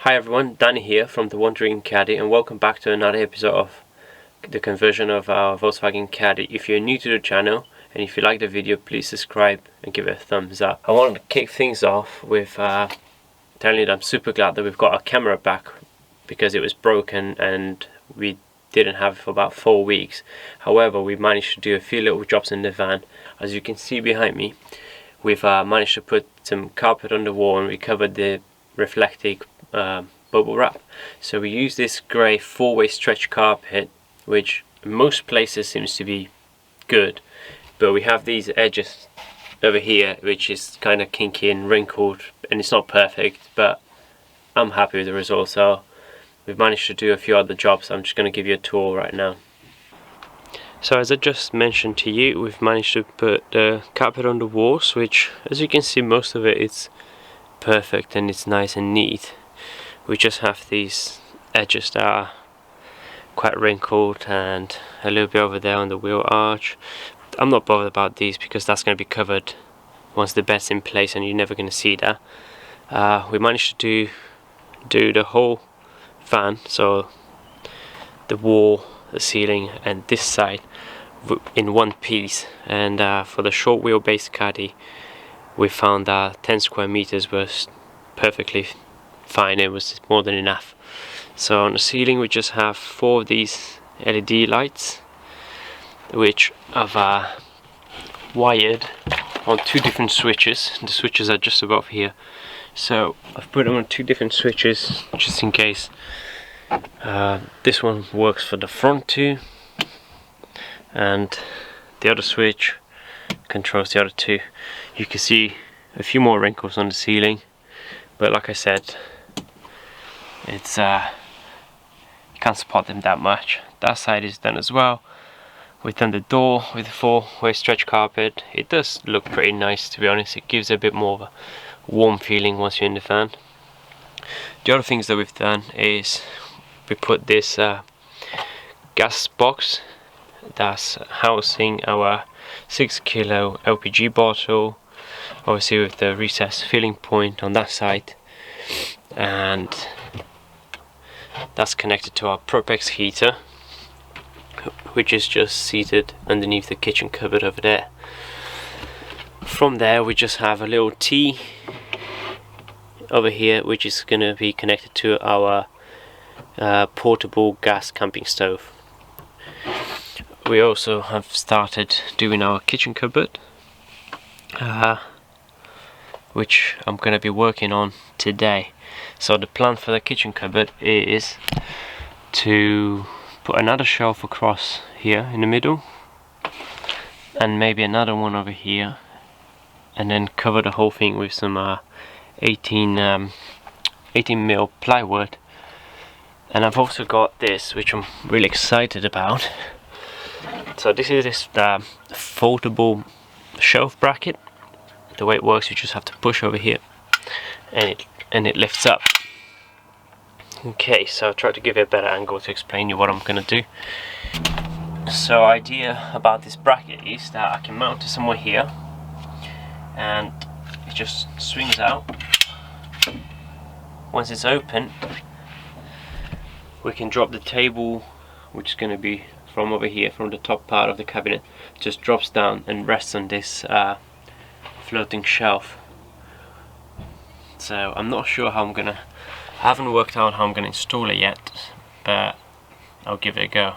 Hi everyone, Danny here from the Wandering Caddy, and welcome back to another episode of the conversion of our Volkswagen Caddy. If you're new to the channel and if you like the video, please subscribe and give it a thumbs up. I wanted to kick things off with telling you that I'm super glad that we've got our camera back, because it was broken and we didn't have it for about 4 weeks. However, we managed to do a few little jobs in the van. As you can see behind me, we've managed to put some carpet on the wall and we covered the reflecting bubble wrap. So we use this grey 4-way stretch carpet, which in most places seems to be good, but we have these edges over here which is kind of kinky and wrinkled, and it's not perfect, but I'm happy with the result. So we've managed to do a few other jobs. I'm just going to give you a tour right now. So as I just mentioned to you, we've managed to put the carpet on the walls, which as you can see, most of it is perfect and it's nice and neat. We just have these edges that are quite wrinkled and a little bit over there on the wheel arch. I'm not bothered about these because that's going to be covered once the bed's in place and you're never going to see that. We managed to do the whole van, so the wall, the ceiling and this side in one piece. And for the short wheelbase Caddy, we found that 10 square meters was perfectly fine. It was more than enough. So on the ceiling we just have 4 of these LED lights, which are wired on 2 different switches. The switches are just above here, so I've put them on 2 different switches just in case. This one works for the front 2, and the other switch controls the other 2. You can see a few more wrinkles on the ceiling, but like I said, it's you can't spot them that much. That side is done as well. We've done the door with the 4-way stretch carpet. It does look pretty nice, to be honest. It gives a bit more of a warm feeling once you're in the van. The other things that we've done is we put this gas box that's housing our 6 kilo LPG bottle, obviously with the recessed filling point on that side, and that's connected to our Propex heater, which is just seated underneath the kitchen cupboard over there. From there we just have a little T over here, which is going to be connected to our portable gas camping stove. We also have started doing our kitchen cupboard, which I'm going to be working on today. So the plan for the kitchen cupboard is to put another shelf across here in the middle, and maybe another one over here, and then cover the whole thing with some 18 mil plywood. And I've also got this, which I'm really excited about. So this is this foldable shelf bracket. The way it works, you just have to push over here and it lifts up. Okay, so I'll try to give you a better angle to explain you what I'm gonna do. So idea about this bracket is that I can mount it somewhere here and it just swings out. Once it's open, we can drop the table, which is going to be from over here, from the top part of the cabinet, just drops down and rests on this floating shelf. So I'm not sure how I haven't worked out how I'm gonna install it yet, but I'll give it a go.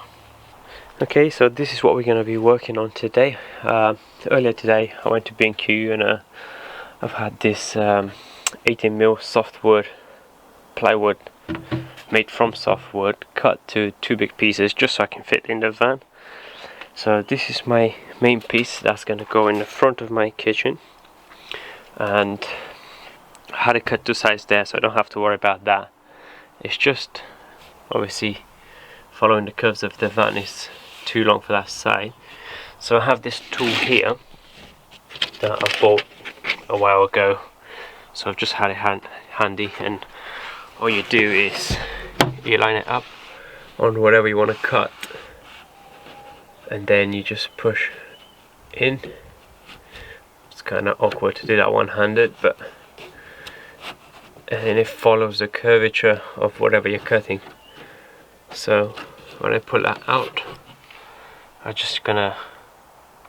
Okay, so this is what we're gonna be working on today. Earlier today I went to B&Q and I've had this 18 mil softwood plywood made from softwood cut to 2 big pieces just so I can fit in the van. So this is my main piece that's going to go in the front of my kitchen, and I had it cut to size there so I don't have to worry about that. It's just obviously following the curves of the van is too long for that side. So I have this tool here that I bought a while ago, so I've just had it handy, and all you do is you line it up on whatever you want to cut, and then you just push in. It's kind of awkward to do that one-handed, but and it follows the curvature of whatever you're cutting. So when I pull that out, I'm just gonna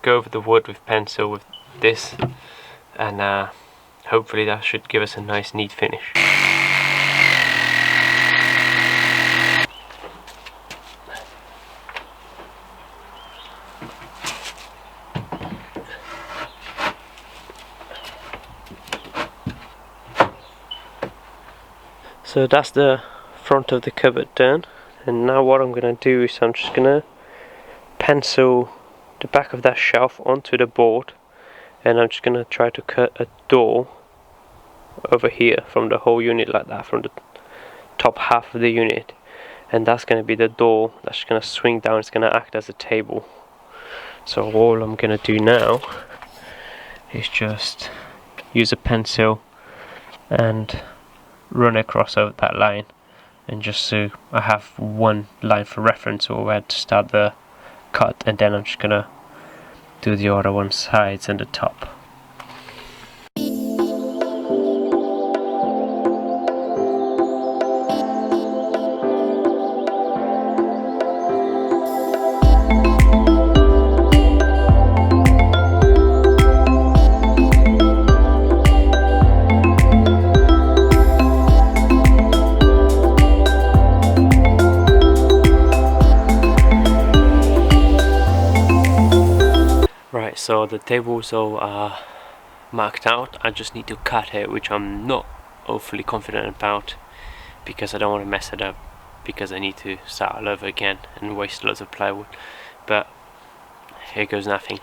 go over the wood with pencil with this, and hopefully that should give us a nice neat finish. So that's the front of the cupboard done, and now what I'm going to do is I'm just going to pencil the back of that shelf onto the board, and I'm just going to try to cut a door over here from the whole unit like that, from the top half of the unit, and that's going to be the door that's going to swing down. It's going to act as a table. So all I'm going to do now is just use a pencil and run across over that line, and just so I have one line for reference or where to start the cut, and then I'm just gonna do the other one sides and the top. So the tables all are marked out. I just need to cut it, which I'm not awfully confident about because I don't want to mess it up, because I need to start all over again and waste lots of plywood. But here goes nothing.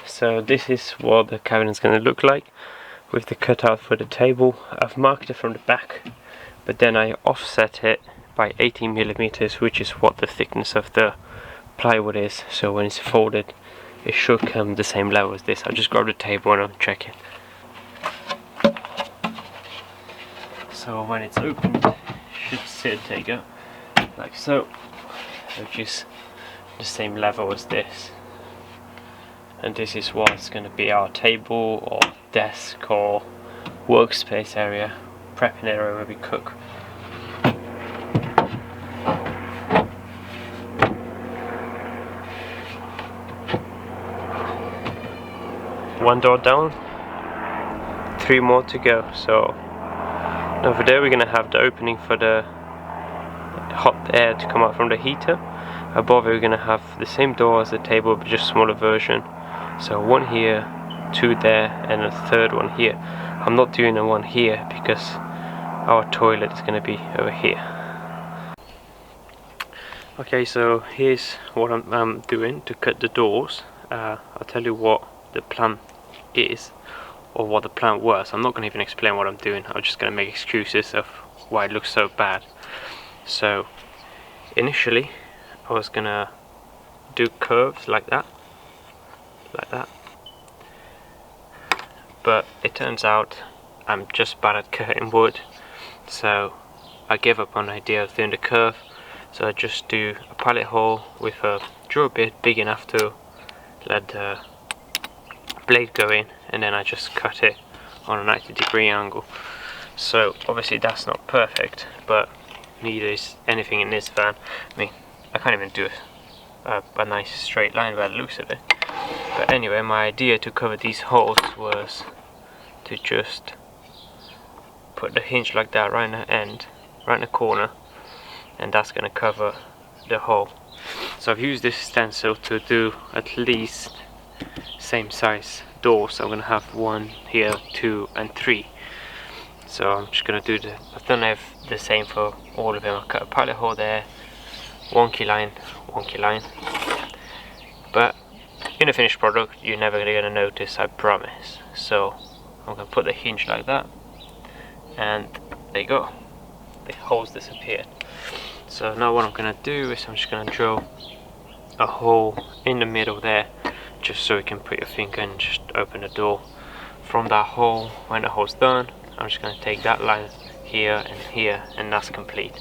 So this is what the cabinet is going to look like with the cutout for the table. I've marked it from the back, but then I offset it by 18mm, which is what the thickness of the plywood is. So when it's folded, it should come the same level as this. I'll just grab the table and I'll check it. So when it's opened, it should sit together like so, which is the same level as this. And this is what's going to be our table or desk or workspace area, prepping area where we cook. One door down, 3 more to go. So over there we're going to have the opening for the hot air to come out from the heater. Above we're going to have the same door as the table, but just smaller version. So 1 here, 2 there, and a 3rd one here. I'm not doing a 1 here because our toilet is going to be over here. Okay, so here's what I'm doing to cut the doors. I'll tell you what the plan is, or what the plan was. I'm not going to even explain what I'm doing. I'm just going to make excuses of why it looks so bad. So initially I was going to do curves like that. But it turns out I'm just bad at cutting wood, so I gave up on the idea of doing the curve. So I just do a pallet hole with a drill bit big enough to let the blade go in, and then I just cut it on a 90-degree angle. So obviously that's not perfect, but neither is anything in this van. I mean, I can't even do a nice straight line by the looks of it. But anyway, my idea to cover these holes was to just put the hinge like that right in the end, right in the corner, and that's going to cover the hole. So I've used this stencil to do at least same size doors. So I'm gonna have 1 here, 2 and 3. So I'm just gonna do I've done the same for all of them. I cut a pilot hole there, wonky line, but in a finished product you're never gonna notice, I promise. So I'm gonna put the hinge like that, and there you go, the holes disappeared. So now what I'm gonna do is I'm just gonna drill a hole in the middle there, just so you can put your finger and just open the door. From that hole, when the hole's done, I'm just gonna take that line here, and that's complete.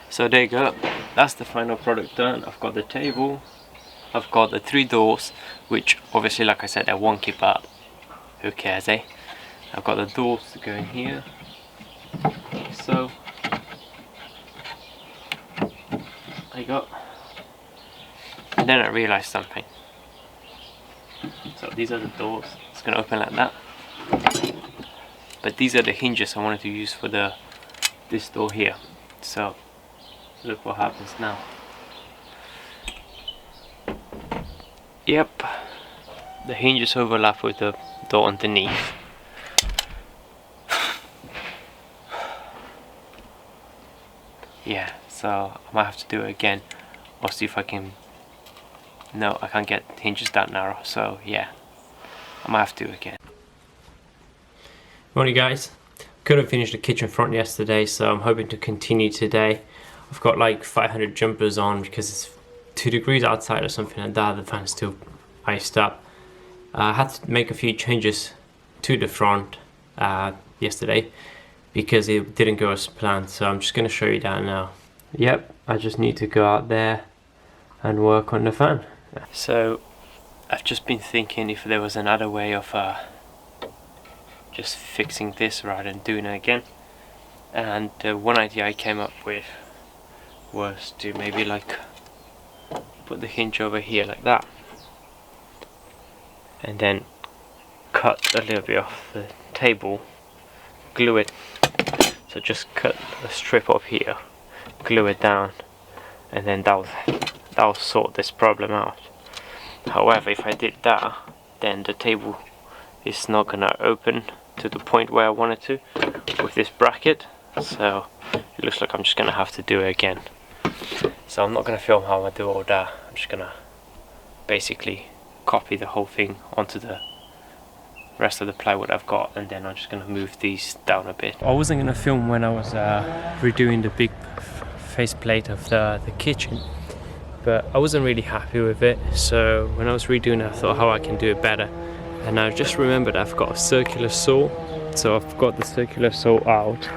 So there you go, that's the final product done. I've got the table, I've got the 3 doors, which obviously, like I said, they're wonky, but who cares, eh? I've got the doors to go in here, so there you go. And then I realised something. So these are the doors, it's going to open like that, but these are the hinges I wanted to use for this door here. So look what happens now. Yep, the hinges overlap with the door underneath. Yeah, so I might have to do it again, or see if I can. No, I can't get hinges that narrow, so yeah, I might have to do it again. Morning guys, couldn't finish the kitchen front yesterday, so I'm hoping to continue today. I've got like 500 jumpers on because it's 2 degrees outside or something like that. The fan's still iced up. I had to make a few changes to the front yesterday because it didn't go as planned, so I'm just going to show you that now. Yep, I just need to go out there and work on the fan. So I've just been thinking if there was another way of just fixing this rather than doing it again, and one idea I came up with was to maybe like put the hinge over here like that, and then cut a little bit off the table, glue it. So just cut a strip up here, glue it down, and then that'll sort this problem out. However, if I did that, then the table is not gonna open to the point where I want it to with this bracket, so it looks like I'm just gonna have to do it again. So I'm not gonna film how I do all that. I'm just gonna basically copy the whole thing onto the rest of the plywood I've got, and then I'm just gonna move these down a bit. I wasn't gonna film when I was redoing the big faceplate of the kitchen, but I wasn't really happy with it, so when I was redoing it I thought how I can do it better, and I just remembered I've got a circular saw. So I've got the circular saw out,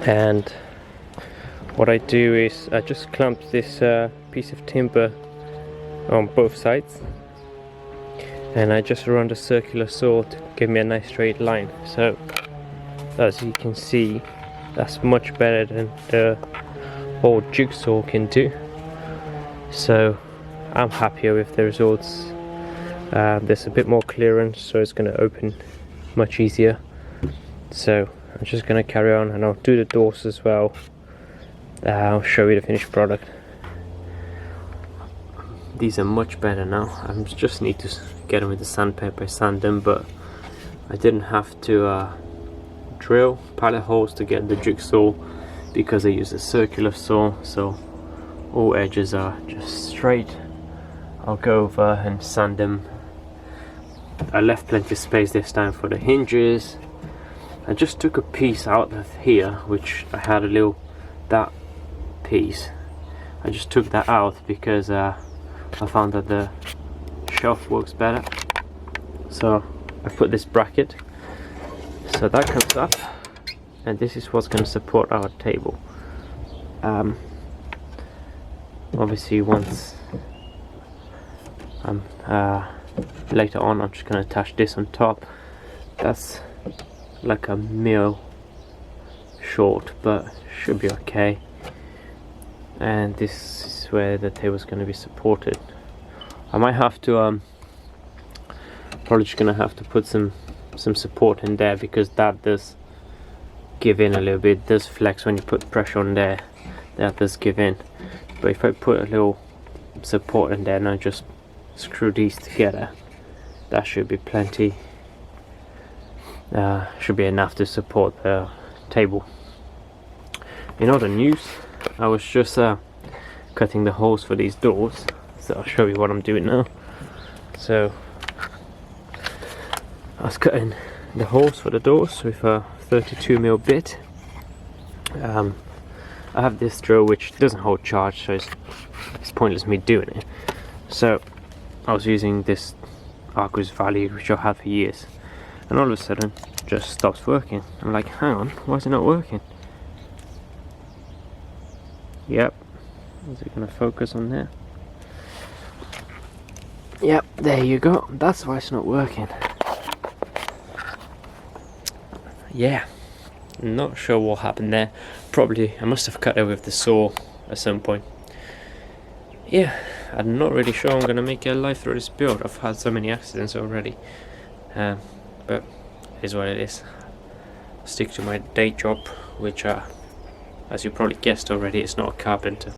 and what I do is I just clamp this piece of timber on both sides, and I just run the circular saw to give me a nice straight line. So as you can see, that's much better than the old jigsaw can do, so I'm happier with the results. There's a bit more clearance, so it's going to open much easier. So I'm just going to carry on, and I'll do the doors as well. I'll show you the finished product. These are much better now. I just need to get them with the sandpaper, sand them, but I didn't have to drill pilot holes to get the jigsaw because I use a circular saw, so all edges are just straight. I'll go over and sand them. I left plenty of space this time for the hinges. I just took a piece out of here, which I had that piece. I just took that out because I found that the shelf works better. So I put this bracket, so that comes up, and this is what's going to support our table. Obviously once later on I'm just going to attach this on top. That's like a mil short, but should be okay. And this is where the table is going to be supported I might have to probably just gonna have to put some support in there, because that does give in a little bit. It does flex when you put pressure on there. That does give in. But if I put a little support in there and I just screw these together, that should be plenty. Should be enough to support the table. In other news, I was just cutting the holes for these doors, so I'll show you what I'm doing now. So I was cutting the holes for the doors with a 32mm bit. I have this drill which doesn't hold charge, so it's pointless me doing it. So I was using this Argus value which I've had for years, and all of a sudden it just stops working. I'm like, hang on, why is it not working? Yep, is it going to focus on there? Yep, there you go, that's why it's not working. Yeah, not sure what happened there. Probably I must have cut it with the saw at some point. Yeah, I'm not really sure I'm gonna make a life through this build. I've had so many accidents already, but it is what it is. Stick to my day job, which as you probably guessed already, it's not a carpenter.